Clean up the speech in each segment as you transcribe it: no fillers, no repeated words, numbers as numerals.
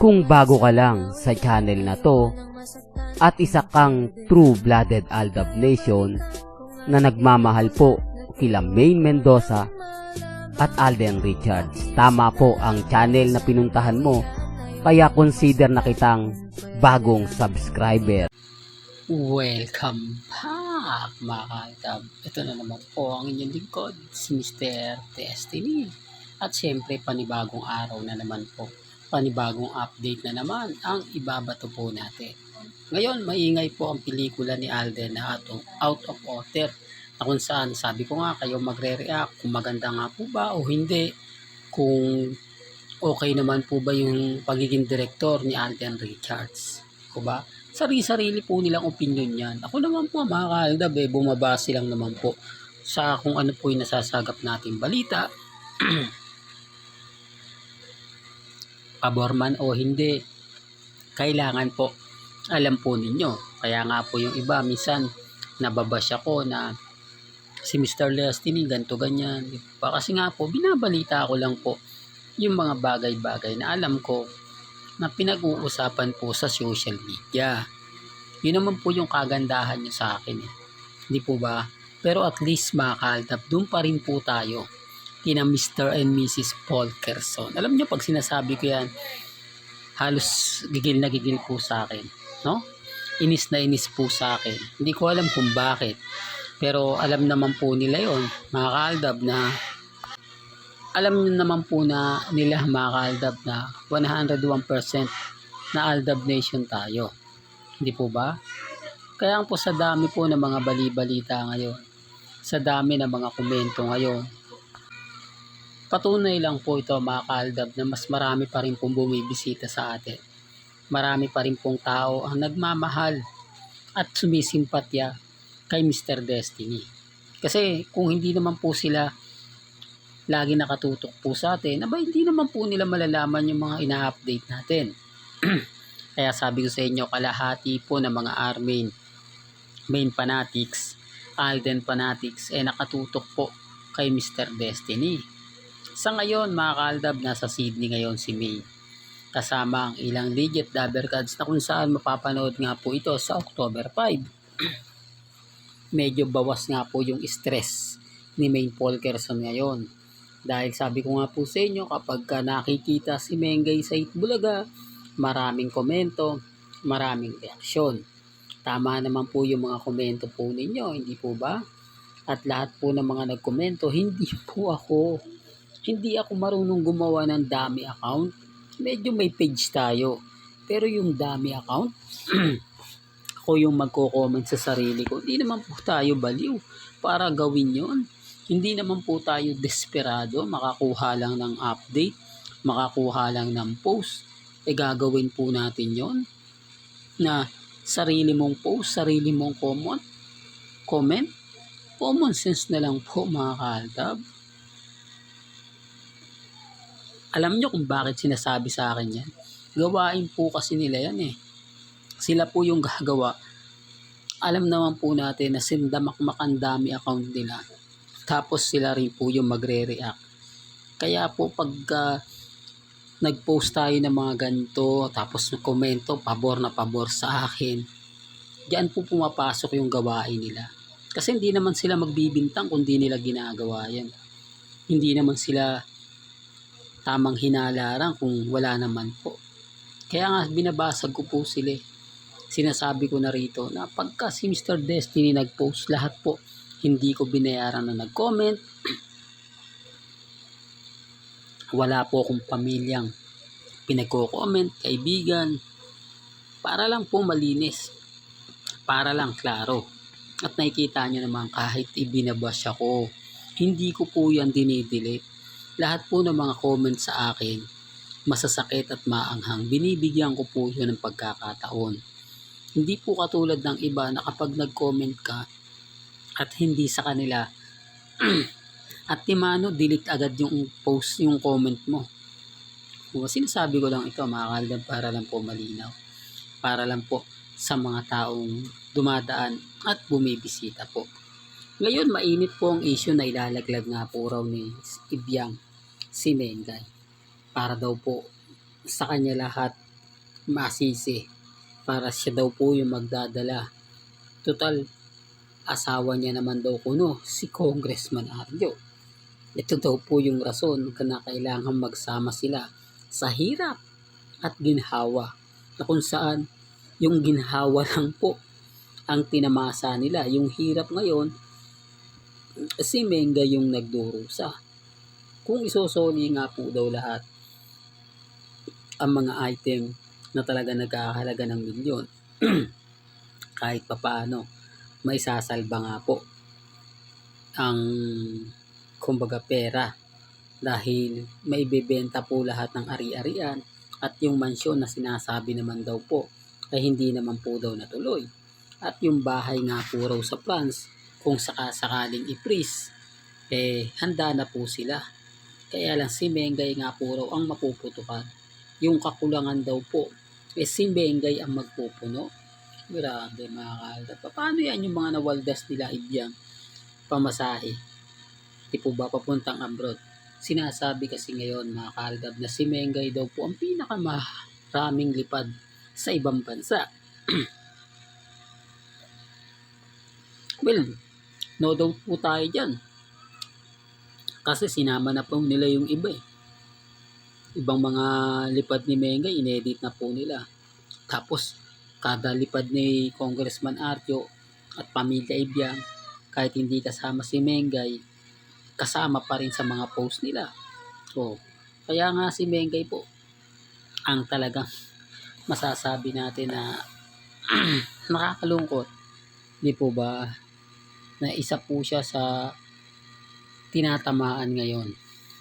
Kung bago ka lang sa channel na to at isa kang true-blooded Aldab Nation na nagmamahal po kila Maine Mendoza at Alden Richards, tama po ang channel na pinuntahan mo, kaya consider na kitang bagong subscriber. Welcome back mga Aldab. Ito na naman po ang inyong lingkod, si Mr. Destiny. At syempre panibagong araw na naman po, panibagong update na naman ang ibabato po natin. Ngayon, maingay po ang pelikula ni Alden na Out of Order, na kung saan sabi ko nga kayo magre-react kung maganda nga po ba o hindi, kung okay naman po ba yung pagiging direktor ni Alden Richards. O ba? Sarili-sarili po nilang opinion yan. Ako naman po mga kaaldab, bumabase lang naman po sa kung ano po yung nasasagap nating balita. Pabor man o hindi, kailangan po alam po ninyo. Kaya nga po yung iba minsan nababash ako na si Mr. Destiny ganto ganyan. Kasi nga po binabalita ko lang po yung mga bagay-bagay na alam ko na pinag-uusapan po sa social media. Yun naman po yung kagandahan nyo sa akin Hindi po ba? Pero at least mga kaaldab, doon pa rin po tayo kina Mr. and Mrs. Polkerson. Alam nyo, pag sinasabi ko yan, halos gigil na gigil po sa akin. No? Inis na inis po sa akin. Hindi ko alam kung bakit. Pero alam naman po nila yon mga kaaldab, na alam naman po na nila mga kaaldab na 101% na Aldab Nation tayo. Hindi po ba? Kaya po sa dami po ng mga bali-balita ngayon, sa dami ng mga komento ngayon, patunay lang po ito mga kaaldab na mas marami pa rin pong bumibisita sa atin. Marami pa rin pong tao ang nagmamahal at sumisimpatya kay Mr. Destiny. Kasi kung hindi naman po sila lagi nakatutok po sa atin, hindi naman po nila malalaman yung mga ina-update natin. Kaya sabi ko sa inyo, kalahati po ng mga Maine fanatics, Alden fanatics, nakatutok po kay Mr. Destiny. Sa ngayon mga kaaldab, nasa Sydney ngayon si May, kasama ang ilang legit dabber cards na kung saan mapapanood nga po ito sa October 5. Medyo bawas nga po yung stress ni Maine Polkerson ngayon. Dahil sabi ko nga po sa inyo, kapag nakikita si Mengay sa Itbulaga, maraming komento, maraming reaksyon. Tama naman po yung mga komento po ninyo, hindi po ba? At lahat po ng mga nagkomento, hindi ako marunong gumawa ng dummy account. Medyo may page tayo. Pero yung dummy account, ako yung magko-comment sa sarili ko. Hindi naman po tayo baliw para gawin yon. Hindi naman po tayo desperado, makakuha lang ng update, makakuha lang ng post. Gagawin po natin yon na sarili mong post, sarili mong comment. Common sense na lang po mga kaaldab. Alam nyo kung bakit sinasabi sa akin yan? Gawain po kasi nila yan Sila po yung gagawa. Alam naman po natin na sindamakmak ang dami account nila. Tapos sila rin po yung magre-react. Kaya po pag nag-post tayo ng mga ganito, tapos komento, pabor na pabor sa akin, diyan po pumapasok yung gawain nila. Kasi hindi naman sila magbibintang kung di nila ginagawa yan. Hindi naman sila tamang hinalarang kung wala naman po. Kaya nga binabasag ko po sila. Sinasabi ko na rito na pagka si Mr. Destiny nag-post, lahat po hindi ko binayaran na nag-comment. Wala po akong pamilyang pinagko-comment, kaibigan. Para lang po malinis. Para lang klaro. At nakikita nyo naman kahit ibinabash ako, hindi ko po yan dinidelete. Lahat po ng mga comment sa akin, masasakit at maanghang, binibigyan ko po yun ng pagkakataon. Hindi po katulad ng iba na kapag nag-comment ka at hindi sa kanila, at timano, delete agad yung post, yung comment mo. Sinasabi ko lang ito mga kaaldab para lang po malinaw. Para lang po sa mga taong dumadaan at bumibisita po. Ngayon, mainit po ang issue na ilalaglag nga po raw ni Ibyang si Mengay. Para daw po sa kanya lahat masisi para siya daw po yung magdadala. Total, asawa niya naman daw kuno si Congressman Arjo. Ito daw po yung rason na kailangan magsama sila sa hirap at ginhawa, na kung saan yung ginhawa lang po ang tinamasa nila. Yung hirap ngayon, si Menga yung nagdurusa. Kung isosoli nga po daw lahat ang mga item na talaga nagkakahalaga ng milyon, kahit papaano, may sasalba nga po ang kumbaga pera, dahil may bebenta po lahat ng ari-arian, at yung mansyon na sinasabi naman daw po ay hindi naman po daw natuloy, at yung bahay nga po raw sa France kung sakasakaling i-freeze, handa na po sila. Kaya lang si Mengay nga po raw ang mapuputukan. Yung kakulangan daw po si Mengay ang magpupuno. Grabe mga kaaldab. Paano yan yung mga nawaldas nila Ibyang pamasahe? Di po ba papuntang abroad? Sinasabi kasi ngayon mga kaaldab na si Mengay daw po ang pinakamaraming lipad sa ibang bansa. Well, no doubt po tayo dyan. Kasi sinama na po nila yung iba eh. Ibang mga lipad ni Mengay, inedit na po nila. Tapos, kada lipad ni Congressman Arjo at Pamilya Ibyang, kahit hindi kasama si Mengay, kasama pa rin sa mga post nila. So, kaya nga si Mengay po ang talagang masasabi natin na nakakalungkot. Di po ba? Na isa po siya sa tinatamaan ngayon.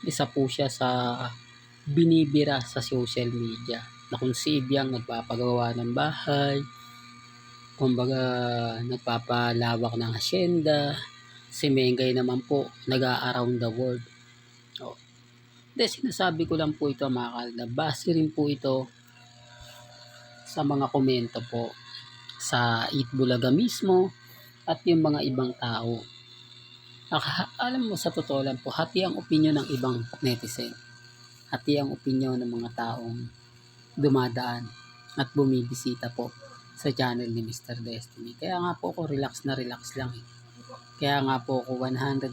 Isa po siya sa binibira sa social media. Na kung si Ibyang nagpapagawa ng bahay, kumbaga nagpapalawak ng asyenda, si Mengay naman po nag-a-around the world. Oh. Sinasabi ko lang po ito mga kaaldab. Base rin po ito sa mga komento po sa Itbulaga mismo at yung mga ibang tao. Alam mo, sa totoo lang po, hati ang opinion ng ibang netizen. Hati ang opinion ng mga taong dumadaan at bumibisita po sa channel ni Mr. Destiny. Kaya nga po ako relax lang eh. Kaya nga po ako 101%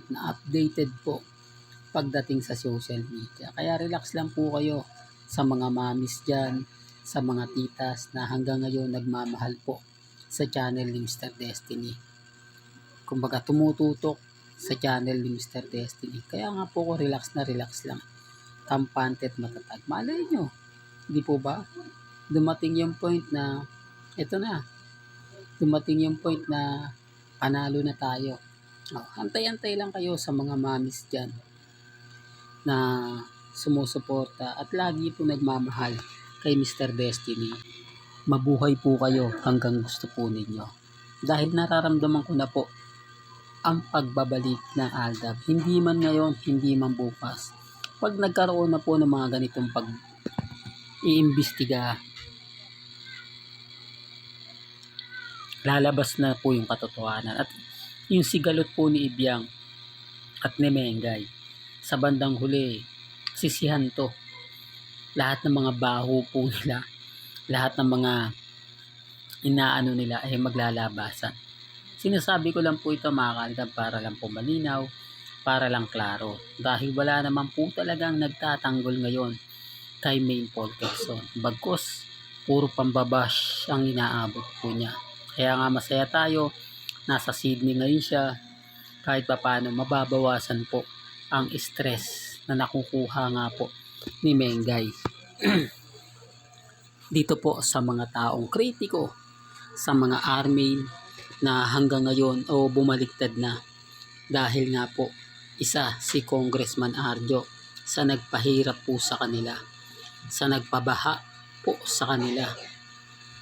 na updated po pagdating sa social media. Kaya relax lang po kayo sa mga mamis dyan, sa mga titas na hanggang ngayon nagmamahal po sa channel ni Mr. Destiny. Kumbaga tumututok sa channel ni Mr. Destiny. Kaya nga po ako relax lang. Kampante at matatag. Malay nyo, di po ba? Dumating yung point na, panalo na tayo. Antay-antay lang kayo sa mga mamis dyan na sumusuporta at lagi po nagmamahal kay Mr. Destiny. Mabuhay po kayo hanggang gusto po ninyo. Dahil nararamdaman ko na po ang pagbabalik ng Aldab. Hindi man ngayon, hindi man bukas. Pag nagkaroon na po ng mga ganitong pag-iimbestiga, lalabas na po yung katotohanan. At yung sigalot po ni Ibyang at ni Mengay, sa bandang huli, sisihan to. Lahat ng mga baho po nila, lahat ng mga inaano nila ay maglalabasan. Sinasabi ko lang po ito mga kaaldab para lang po malinaw, para lang klaro. Dahil wala naman po talagang nagtatanggol ngayon kay Maine Paul Quezon. Bagkus, puro pambabash ang inaabot po niya. Kaya nga masaya tayo, nasa Sydney ngayon siya, kahit papaano mababawasan po ang stress na nakukuha nga po ni Mengay. Dito po sa mga taong kritiko, sa mga army na hanggang ngayon o bumaliktad na, dahil nga po isa si Congressman Arjo sa nagpahirap po sa kanila, sa nagpabaha po sa kanila.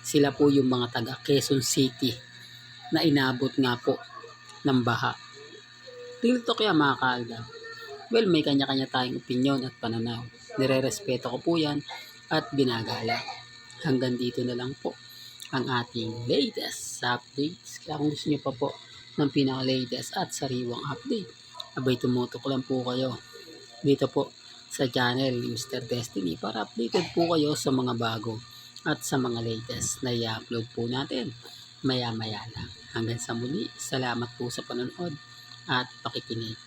Sila po yung mga taga Quezon City na inabot nga po ng baha. Real talk yan mga kaaldab. Well, may kanya-kanya tayong opinion at pananaw. Nire-respeto ko po yan at binagala. Hanggang dito na lang po ang ating latest updates. Kaya kung gusto nyo pa po ng pinaka-latest at sariwang update, abay tumutok lang po kayo dito po sa channel ni Mr. Destiny para updated po kayo sa mga bago at sa mga latest na i-upload po natin maya-maya lang. Hanggang sa muli, salamat po sa panonood at pakikinig.